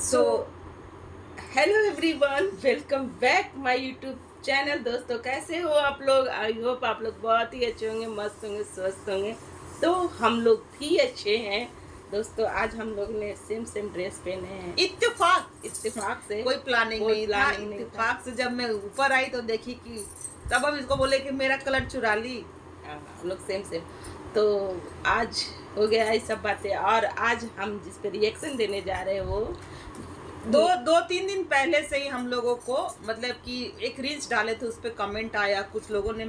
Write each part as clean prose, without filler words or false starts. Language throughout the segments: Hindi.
So hello everyone, welcome back my YouTube channel. दोस्तों, कैसे हो आप लोग? आई होप आप लोग बहुत ही अच्छे होंगे, मस्त होंगे, स्वस्थ होंगे। तो हम लोग भी अच्छे हैं। दोस्तों, आज हम लोग ने सेम ड्रेस पहने हैं। इत्तेफाक से, कोई प्लानिंग कोई नहीं था। प्लानिंग नहीं था। इत्तेफाक से जब मैं ऊपर आई तो देखी कि तब हम इसको बोले कि मेरा कलर चुरा ली। हम लोग सेम। तो आज हो गया ये सब बातें, और आज हम जिस पे रिएक्शन देने जा रहे हैं वो दो तीन दिन पहले से ही हम लोगों को मतलब कि एक रील्स डाले थे, उस पे कमेंट आया, कुछ लोगों ने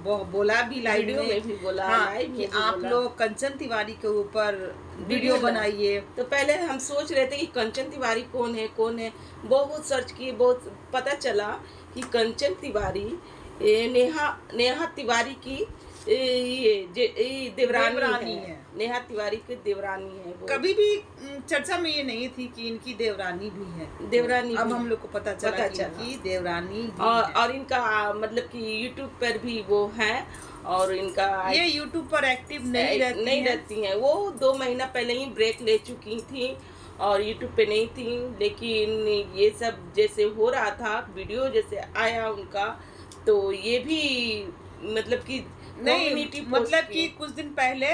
बोला भी लाइव वीडियो में भी बोला, हाँ, लाइव में कि भी आप बोला। लोग कंचन तिवारी के ऊपर वीडियो बनाइए। तो पहले हम सोच रहे थे कि कंचन तिवारी कौन है। बहुत सर्च किए, बहुत पता चला कि कंचन तिवारी नेहा तिवारी की देवरानी है। नेहा तिवारी की देवरानी है वो। कभी भी चर्चा में ये नहीं थी कि इनकी देवरानी भी है। अब हम लोग को पता चला कि इनकी देवरानी भी और इनका मतलब कि यूट्यूब पर भी वो है, और इनका ये यूट्यूब पर एक्टिव नहीं रहती हैं। वो 2 महीना पहले ही ब्रेक ले चुकी थी और यूट्यूब पे नहीं थी। लेकिन ये सब जैसे हो रहा था, वीडियो जैसे आया उनका, तो ये भी मतलब कि नहीं, मतलब कि कुछ दिन पहले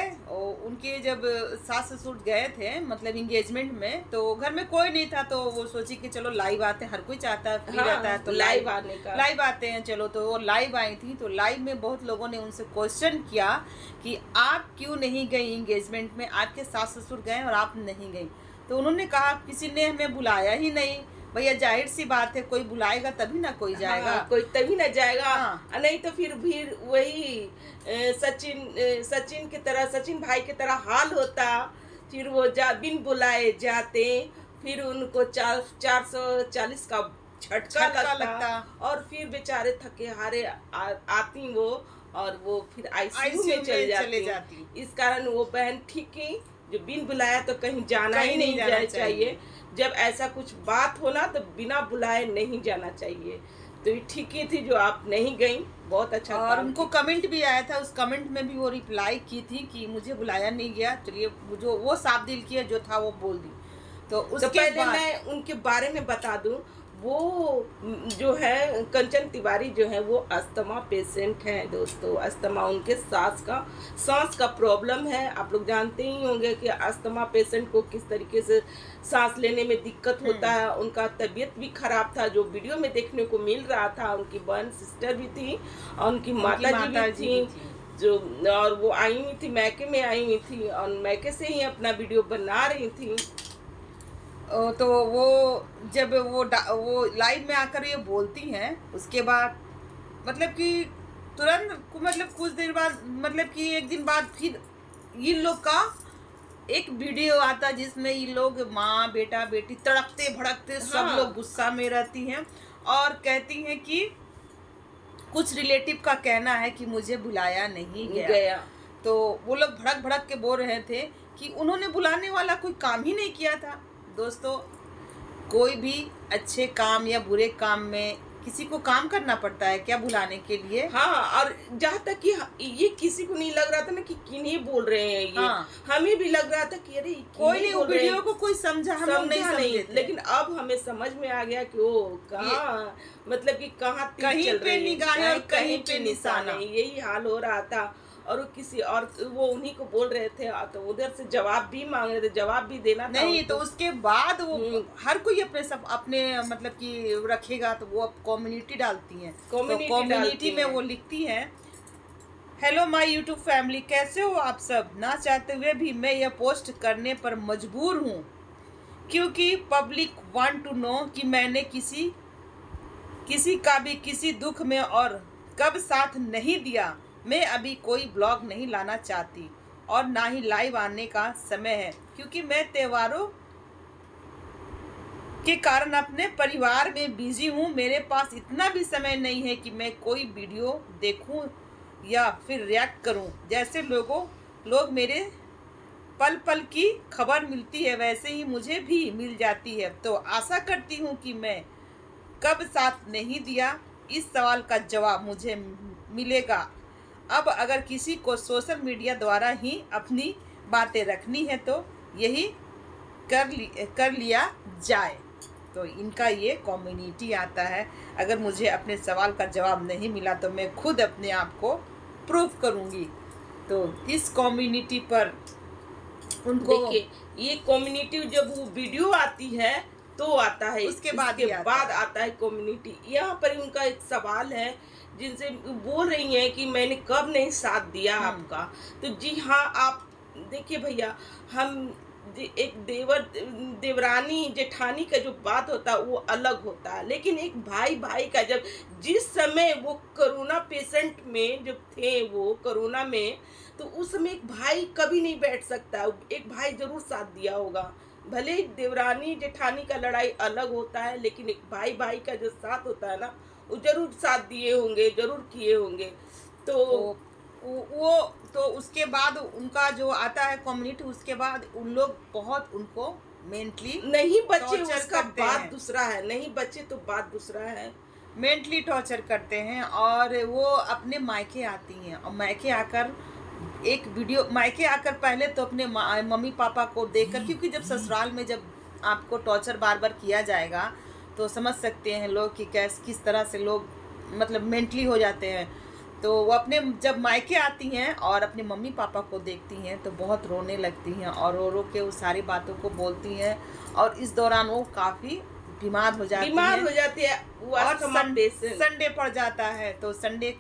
उनके जब सास ससुर गए थे मतलब एंगेजमेंट में, तो घर में कोई नहीं था, तो वो सोची कि चलो लाइव आते हैं, हर कोई चाहता है फ्री रहता है तो लाइव आने का, लाइव आते हैं। चलो, तो वो लाइव आई थी, तो लाइव में बहुत लोगों ने उनसे क्वेश्चन किया कि आप क्यों नहीं गई एंगेजमेंट में, आपके सास ससुर गए और आप नहीं गई। तो उन्होंने कहा किसी ने हमें बुलाया ही नहीं। भैया जाहिर सी बात है, कोई बुलाएगा तभी ना कोई जाएगा। हाँ, कोई तभी ना जाएगा। हाँ। नहीं तो फिर वही सचिन की तरह, सचिन भाई की तरह हाल होता। फिर वो बिन बुलाए जाते, फिर उनको 440 का झटका लगता और फिर बेचारे थके हारे आती वो, और वो फिर आईसीयू में चले जाती। इस कारण वो बहन ठीक की, जो बिन बुलाया तो कहीं जाना ही नहीं जाना चाहिए। जब ऐसा कुछ बात हो ना, तो बिना बुलाए नहीं जाना चाहिए। तो ये ठीक ही थी जो आप नहीं गई, बहुत अच्छा। और उनको कमेंट भी आया था, उस कमेंट में भी वो रिप्लाई की थी कि मुझे बुलाया नहीं गया। चलिए, जो वो साफ दिल की है, जो था वो बोल दी। तो उसके पहले मैं उनके बारे में बता दूं, वो जो है कंचन तिवारी जो है वो अस्थमा पेशेंट हैं। दोस्तों, अस्थमा उनके सांस का प्रॉब्लम है। आप लोग जानते ही होंगे कि अस्थमा पेशेंट को किस तरीके से सांस लेने में दिक्कत होता है। उनका तबीयत भी खराब था, जो वीडियो में देखने को मिल रहा था। उनकी बहन सिस्टर भी थी और उनकी माता जी भी थी जो, और वो आई हुई थी, मैके में आई हुई थी, और मैके से ही अपना वीडियो बना रही थी। तो वो जब वो लाइव में आकर ये बोलती हैं, उसके बाद मतलब कि तुरंत मतलब कुछ देर बाद मतलब कि एक दिन बाद फिर इन लोग का एक वीडियो आता जिसमें ये लोग माँ बेटा बेटी तड़कते भड़कते सब लोग गुस्सा में रहती हैं और कहती हैं कि कुछ रिलेटिव का कहना है कि मुझे बुलाया नहीं गया। तो वो लोग भड़क भड़क के बोल रहे थे कि उन्होंने बुलाने वाला कोई काम ही नहीं किया था। दोस्तों, कोई भी अच्छे काम या बुरे काम में किसी को काम करना पड़ता है क्या बुलाने के लिए? हाँ, और जहाँ तक कि ये किसी को नहीं लग रहा था ना कि किन्हीं बोल रहे हैं ये। हाँ। हमें भी लग रहा था कि अरे कोई नहीं, वो वीडियो को कोई समझा नहीं, लेकिन अब हमें समझ में आ गया कि वो कहाँ, मतलब कि कहाँ कहीं पे निगाह और कहीं पे निशाना, यही हाल हो रहा था। और वो किसी और वो उन्हीं को बोल रहे थे, तो उधर से जवाब भी मांग रहे थे, जवाब भी देना था नहीं। तो उसके बाद वो हर कोई अपने मतलब कि रखेगा, तो वो कम्युनिटी डालती हैं, कम्युनिटी में वो लिखती हैं, हेलो माय यूट्यूब फैमिली, कैसे हो आप सब? ना चाहते हुए भी मैं यह पोस्ट करने पर मजबूर हूँ, क्योंकि पब्लिक वांट टू नो कि मैंने किसी का भी किसी दुख में और कब साथ नहीं दिया। मैं अभी कोई ब्लॉग नहीं लाना चाहती और ना ही लाइव आने का समय है, क्योंकि मैं त्योहारों के कारण अपने परिवार में बिजी हूँ। मेरे पास इतना भी समय नहीं है कि मैं कोई वीडियो देखूं या फिर रिएक्ट करूं। जैसे लोग मेरे पल पल की खबर मिलती है, वैसे ही मुझे भी मिल जाती है। तो आशा करती हूँ कि मैं कब साथ नहीं दिया, इस सवाल का जवाब मुझे मिलेगा। अब अगर किसी को सोशल मीडिया द्वारा ही अपनी बातें रखनी है तो यही कर लिया जाए। तो इनका ये कम्युनिटी आता है। अगर मुझे अपने सवाल का जवाब नहीं मिला तो मैं खुद अपने आप को प्रूव करूँगी। तो इस कम्युनिटी पर उनको देखिए, ये कम्युनिटी जब वो वीडियो आती है तो आता है, उसके बाद उसके ही आता बाद है। आता है कम्युनिटी। यहाँ पर इनका एक सवाल है, जिनसे बोल रही हैं कि मैंने कब नहीं साथ दिया आपका। तो जी हाँ, आप देखिए भैया, हम एक देवरानी जेठानी का जो बात होता है वो अलग होता है, लेकिन एक भाई भाई का जब जिस समय वो कोरोना पेशेंट में जब थे, वो कोरोना में, तो उस समय एक भाई कभी नहीं बैठ सकता, एक भाई जरूर साथ दिया होगा। भले ही देवरानी जेठानी का लड़ाई अलग होता है, लेकिन एक भाई भाई का जो साथ होता है ना, वो जरूर साथ दिए होंगे, जरूर किए होंगे। तो तो वो तो उसके बाद उनका जो आता है कम्युनिटी, उसके बाद उन लोग बहुत उनको मेंटली नहीं बचे, टॉर्चर उसका करते बात हैं। दूसरा है, नहीं बचे तो बात दूसरा है। मेंटली टॉर्चर करते हैं और वो अपने मायके आती हैं और मायके आकर एक वीडियो, मायके आकर पहले तो अपने मम्मी पापा को देखकर, क्योंकि जब ससुराल में जब आपको टॉर्चर बार बार किया जाएगा तो समझ सकते हैं लोग कि किस तरह से लोग मतलब मेंटली हो जाते हैं। तो वो अपने जब मायके आती हैं और अपने मम्मी पापा को देखती हैं तो बहुत रोने लगती हैं और रो रो के उस सारी बातों को बोलती हैं। और इस दौरान वो काफ़ी बीमार हो जाती है। वो और अस्थमा पेशेंट। संडे पड़ जाता है तो संडे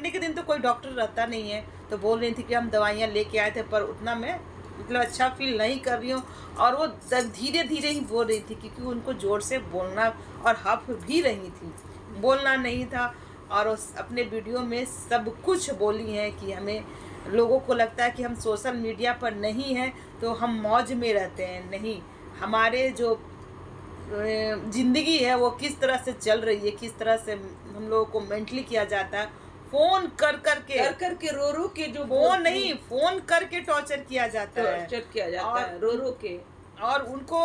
के दिन तो कोई डॉक्टर रहता नहीं है। तो बोल रही थी कि हम दवाइयाँ लेके आए थे पर उतना मैं मतलब अच्छा फील नहीं कर रही हूँ। और वो धीरे धीरे ही बोल रही थी क्योंकि उनको जोर से बोलना और हफ भी रही थी, बोलना नहीं था। और उस अपने वीडियो में सब कुछ बोली हैं कि हमें लोगों को लगता है कि हम सोशल मीडिया पर नहीं हैं तो हम मौज में रहते हैं। नहीं, हमारे जो ज़िंदगी है वो किस तरह से चल रही है, किस तरह से हम लोगों को मेंटली किया जाता है। फ़ोन कर के रो रो के, जो फ़ोन नहीं, फ़ोन करके टॉर्चर किया जाता है। टॉर्चर किया जाता और है, रो रो के। और उनको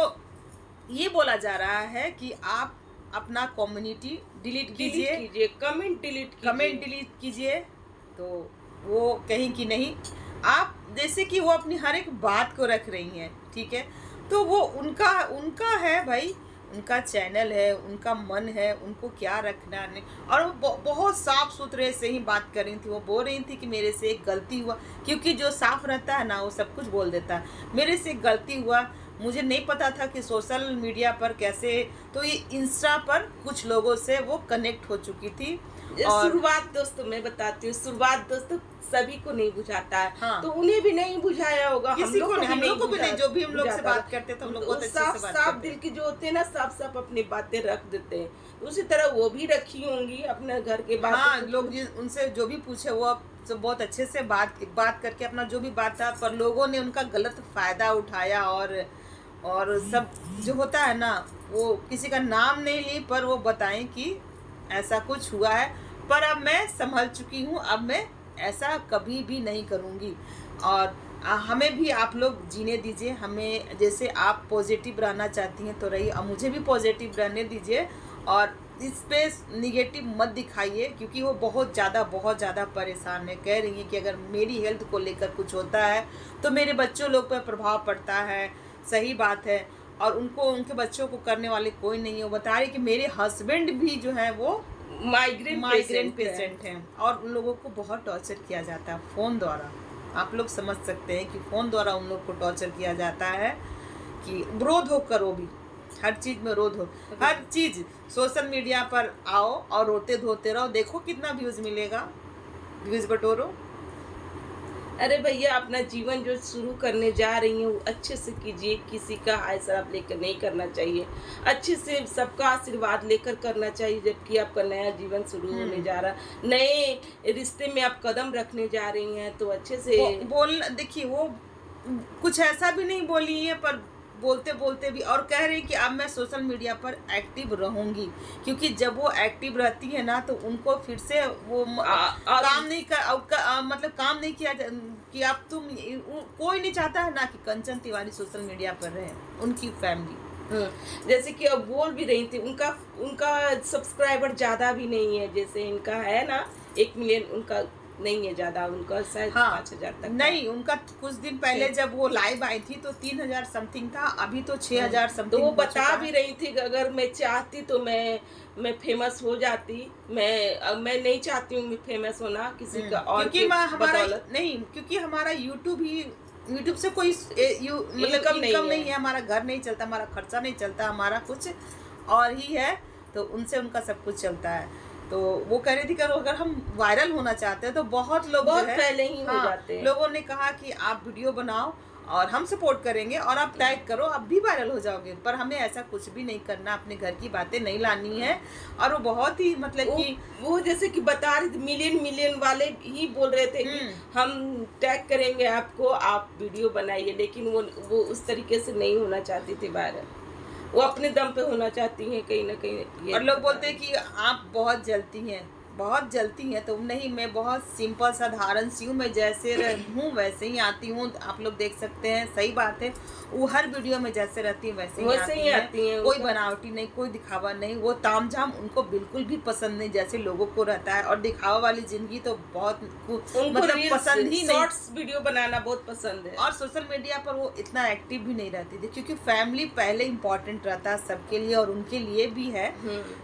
ये बोला जा रहा है कि आप अपना कम्युनिटी डिलीट कीजिए, कमेंट डिलीट कीजिए। तो वो कहीं कि नहीं, आप जैसे कि वो अपनी हर एक बात को रख रही हैं, ठीक है। तो वो उनका है भाई, उनका चैनल है, उनका मन है, उनको क्या रखना नहीं। और वो बहुत साफ सुथरे से ही बात कर रही थी। वो बोल रही थी कि मेरे से एक गलती हुआ, क्योंकि जो साफ रहता है ना वो सब कुछ बोल देता है। मेरे से एक गलती हुआ, मुझे नहीं पता था कि सोशल मीडिया पर कैसे, तो ये इंस्टा पर कुछ लोगों से वो कनेक्ट हो चुकी थी। और शुरुआत दोस्तों मैं बताती हूँ, शुरुआत दोस्तों सभी को नहीं बुझाता है। हाँ, तो उन्हें भी नहीं बुझाया होगा, किसी को नहीं, हम लोग को भी नहीं। जो भी हम लोग से बात करते थे हम लोग बहुत अच्छे से बात साफ करते दिल के जो होते हैं ना, साफ साफ अपनी बातें रख देते हैं। तो उसी तरह वो भी रखी होंगी अपने घर के बात। हाँ, लोग उनसे जो भी पूछे वो अब सब बहुत अच्छे से बात करके अपना जो भी बात था, पर लोगों ने उनका गलत फायदा उठाया। और सब जो होता है ना, वो किसी का नाम नहीं ली पर वो बताएं कि ऐसा कुछ हुआ है। पर अब मैं संभल चुकी हूँ, अब मैं ऐसा कभी भी नहीं करूँगी। और हमें भी आप लोग जीने दीजिए। हमें जैसे आप पॉजिटिव रहना चाहती हैं तो रहिए, और मुझे भी पॉजिटिव रहने दीजिए। और इस पे निगेटिव मत दिखाइए, क्योंकि वो बहुत ज़्यादा परेशान है। कह रही हैं कि अगर मेरी हेल्थ को लेकर कुछ होता है तो मेरे बच्चों लोग पर प्रभाव पड़ता है। सही बात है, और उनके बच्चों को करने वाले कोई नहीं है। वो बता रही कि मेरे हस्बैंड भी जो है वो माइग्रेन पेशेंट हैं और उन लोगों को बहुत टॉर्चर किया जाता है फ़ोन द्वारा। आप लोग समझ सकते हैं कि फ़ोन द्वारा उन लोग को टॉर्चर किया जाता है कि रोध हो करो भी, हर चीज़ में रोध हो, हर चीज़ सोशल मीडिया पर आओ और रोते धोते रहो, देखो कितना व्यूज़ मिलेगा, व्यूज़ बटोरो। अरे भैया, अपना जीवन जो शुरू करने जा रही हैं वो अच्छे से कीजिए, किसी का हाय शराब लेकर नहीं करना चाहिए, अच्छे से सबका आशीर्वाद लेकर करना चाहिए। जबकि आपका नया जीवन शुरू होने जा रहा है, नए रिश्ते में आप कदम रखने जा रही हैं, तो अच्छे से देखिए वो कुछ ऐसा भी नहीं बोली है, पर बोलते बोलते भी और कह रही कि अब मैं सोशल मीडिया पर एक्टिव रहूंगी, क्योंकि जब वो एक्टिव रहती है ना तो उनको फिर से वो काम नहीं मतलब काम नहीं किया कि अब कोई नहीं चाहता है ना कि कंचन तिवारी सोशल मीडिया पर रहे, उनकी फैमिली। जैसे कि अब बोल भी रही थी, उनका सब्सक्राइबर ज़्यादा भी नहीं है, जैसे इनका है ना 1 मिलियन, उनका नहीं है ज्यादा उनका, शायद हाँ 5,000 तक नहीं, उनका कुछ दिन पहले छः। जब वो लाइव आई थी तो 3,000 समथिंग था, अभी तो 6,000 तो समथिंग वो हो बता चुका भी है। रही थी कि अगर मैं चाहती तो मैं फेमस हो जाती। मैं नहीं चाहती हूँ मैं फेमस होना किसी का और क्योंकि के हमारा बदौलत। नहीं, क्योंकि हमारा यूट्यूब से कोई मतलब इनकम इनकम नहीं नहीं है। है, हमारा घर नहीं चलता, हमारा खर्चा नहीं चलता, हमारा कुछ और ही है, तो उनसे उनका सब कुछ चलता है। तो वो कह रही थी कि अगर हम वायरल होना चाहते हैं तो बहुत लोग जो बहुत है, पहले ही हो हाँ, जाते हैं। लोगों ने कहा कि आप वीडियो बनाओ और हम सपोर्ट करेंगे और आप टैग करो, आप भी वायरल हो जाओगे, पर हमें ऐसा कुछ भी नहीं करना, अपने घर की बातें नहीं लानी है। और वो बहुत ही मतलब वो कि वो जैसे कि बता रहे थे, मिलियन वाले ही बोल रहे थे कि हम टैग करेंगे आपको, आप वीडियो बनाइए, लेकिन वो उस तरीके से नहीं होना चाहती थी वायरल। वो अपने दम पे होना चाहती हैं कहीं ना कहीं। ये और लोग बता बोलते हैं रही। कि आप बहुत जलती हैं, बहुत जलती हैं, तो नहीं, मैं बहुत सिंपल साधारण सी हूँ, मैं जैसे हूँ वैसे ही आती हूँ, आप लोग देख सकते हैं, सही बात है। वो हर वीडियो में जैसे रहती है वैसे ही वैसे ही आती आती हैं हैं, वो कोई तो। बनावटी नहीं, कोई दिखावा नहीं, वो तामझाम उनको बिल्कुल भी पसंद नहीं जैसे लोगों को रहता है, और दिखावा वाली जिंदगी तो बहुत उनको मतलब रील्स पसंद ही नहीं। शॉर्ट्स वीडियो बनाना बहुत पसंद है। और सोशल मीडिया पर वो इतना एक्टिव भी नहीं रहती थी, क्योंकि फैमिली पहले इम्पोर्टेंट रहता है सबके लिए, और उनके लिए भी है।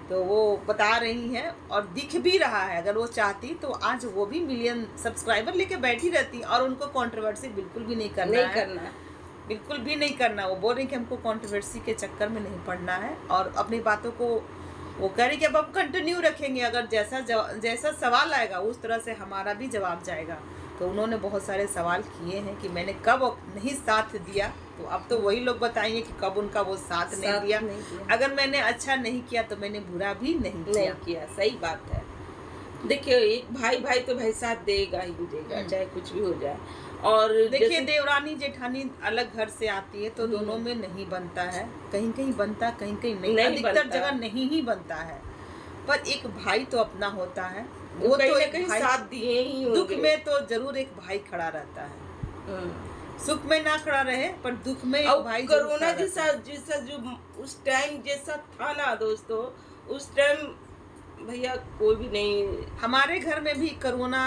तो वो बता रही हैं और दिख भी रहा है, अगर वो चाहती तो आज वो भी मिलियन सब्सक्राइबर लेके बैठी रहती, और उनको कंट्रोवर्सी बिल्कुल भी नहीं करना है, करना। बिल्कुल भी नहीं करना। वो बोल रही कि हमको कंट्रोवर्सी के चक्कर में नहीं पड़ना है, और अपनी बातों को वो कह रही कि अब हम कंटिन्यू रखेंगे, अगर जैसा सवाल आएगा उस तरह से हमारा भी जवाब जाएगा। तो उन्होंने बहुत सारे सवाल किए हैं कि मैंने कब नहीं साथ दिया, तो अब तो वही लोग बताएंगे कि कब उनका वो साथ नहीं दिया। अगर मैंने अच्छा नहीं किया तो मैंने बुरा भी नहीं किया। सही बात है। देखिए, एक भाई तो भाई साथ देगा ही देगा, चाहे कुछ भी हो जाए। और देखिए, देवरानी जेठानी अलग घर से आती है तो दोनों में नहीं बनता है, कहीं कहीं बनता, कहीं कहीं नहीं, अधिकतर जगह नहीं ही बनता है, पर एक भाई तो अपना होता है, वो तो एक कहीं भाई साथ दिए ही होंगे। दुख में तो जरूर एक भाई खड़ा रहता है, सुख में ना खड़ा रहे पर दुख में एक भाई जरूर कोरोना खड़ा रहता है। जैसा जो उस टाइम जैसा था ना दोस्तों, उस टाइम भैया कोई भी नहीं। हमारे घर में भी कोरोना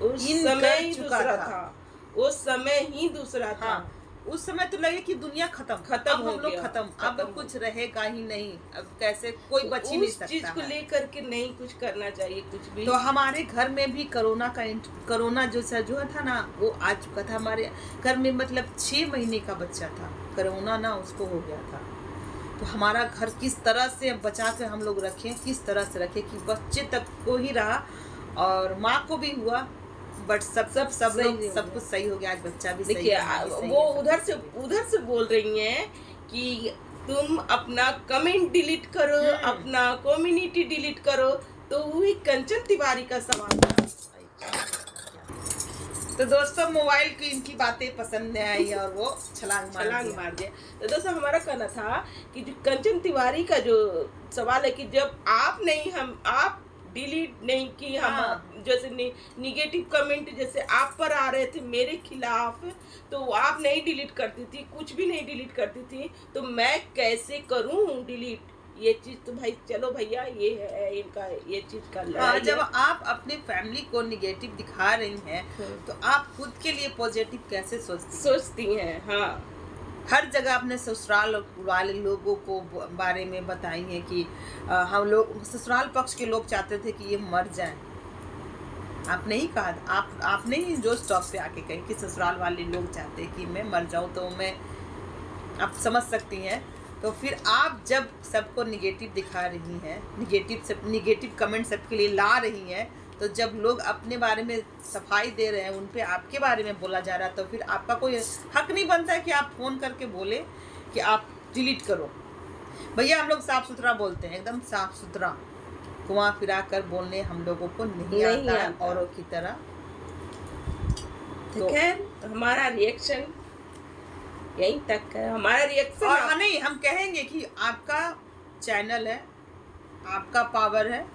उस समय ही दूसरा था, उस समय ही दूसरा था। हाँ, उस समय तो लगे कि दुनिया खत्म अब हम लोग खत्म, अब कुछ रहेगा ही नहीं, अब कैसे कोई बच ही नहीं सकता। उस चीज को लेकर के नहीं कुछ करना चाहिए कुछ भी। तो हमारे घर में भी कोरोना जो था ना, वो आ चुका था हमारे घर में, मतलब 6 महीने का बच्चा था, कोरोना ना उसको हो गया था। तो हमारा घर किस तरह से बचा के हम लोग रखें, किस तरह से रखें कि बच्चे तक को ही रहा और माँ को भी हुआ, बट सब लोग सब कुछ सही हो गया, आज बच्चा भी सही है। वो उधर से बोल रही हैं कि तुम अपना कमेंट डिलीट करो, अपना कम्युनिटी डिलीट करो, तो वही कंचन तिवारी का सवाल था। तो दोस्तों, मोबाइल की इनकी बातें पसंद नहीं आई और वो छलांग मार दिया। तो दोस्तों, हमारा कहना था कि जो कंचन तिवारी का जो सवाल है कि जब आप डिलीट नहीं की, हम जैसे निगेटिव कमेंट जैसे आप पर आ रहे थे मेरे खिलाफ, तो आप नहीं डिलीट करती थी, कुछ भी नहीं डिलीट करती थी, तो मैं कैसे करूं डिलीट? ये चीज तो भाई चलो भैया, ये है इनका, ये चीज का लड़ाई। जब आप अपने फैमिली को निगेटिव दिखा रही हैं तो आप खुद के लिए पॉजिटिव कैसे सोचती हैं? हाँ, हर जगह अपने ससुराल वाले लोगों को बारे में बताई है कि हम लोग, ससुराल पक्ष के लोग चाहते थे कि ये मर जाएं। आपने ही कहा, आपने ही जो स्टॉप पे आके कही कि ससुराल वाले लोग चाहते हैं कि मैं मर जाऊं, तो मैं, आप समझ सकती हैं। तो फिर आप जब सबको निगेटिव दिखा रही हैं, निगेटिव कमेंट सबके लिए ला रही हैं, तो जब लोग अपने बारे में सफाई दे रहे हैं, उन पे आपके बारे में बोला जा रहा है, तो फिर आपका कोई हक नहीं बनता है कि आप फ़ोन करके बोले कि आप डिलीट करो। भैया, हम लोग साफ़ सुथरा बोलते हैं, एकदम साफ़ सुथरा, घुमा फिरा कर बोलने हम लोगों को नहीं आता है औरों की तरह। तो खैर, हमारा रिएक्शन यहीं तक है, हमारा रिएक्शन। और नहीं, हम कहेंगे कि आपका चैनल है, आपका पावर है,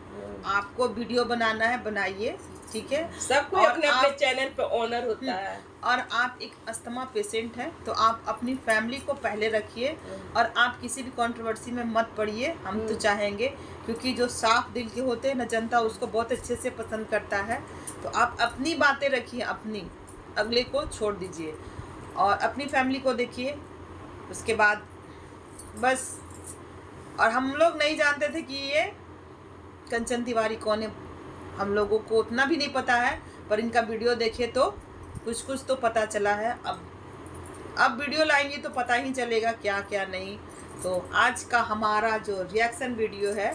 आपको वीडियो बनाना है, बनाइए, ठीक है। सबको अपने अपने चैनल पे ऑनर होता है। और आप एक अस्थमा पेशेंट हैं तो आप अपनी फैमिली को पहले रखिए और आप किसी भी कंट्रोवर्सी में मत पड़िए। हम तो चाहेंगे, क्योंकि जो साफ दिल के होते हैं ना, जनता उसको बहुत अच्छे से पसंद करता है। तो आप अपनी बातें रखिए, अपनी, अगले को छोड़ दीजिए और अपनी फैमिली को देखिए। उसके बाद बस, और हम लोग नहीं जानते थे कि ये कंचन तिवारी कौन है, हम लोगों को उतना भी नहीं पता है, पर इनका वीडियो देखे तो कुछ कुछ तो पता चला है। अब वीडियो लाएंगे तो पता ही चलेगा क्या क्या नहीं। तो आज का हमारा जो रिएक्शन वीडियो है,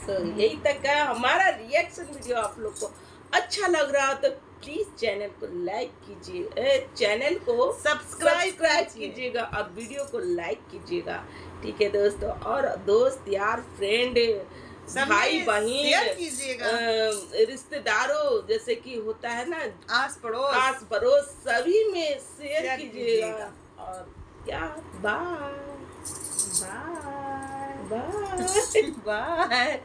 यही तक है हमारा रिएक्शन वीडियो। आप लोग को अच्छा लग रहा हो तो प्लीज चैनल को लाइक कीजिए, चैनल को सब्सक्राइब कीजिएगा और वीडियो को लाइक कीजिएगा। ठीक है दोस्तों, और दोस्त यार फ्रेंड भाई बहन कीजिएगा, रिश्तेदारों जैसे कि होता है ना, आस पड़ोस सभी में शेयर कीजिएगा। और क्या, बाय बाय बाय।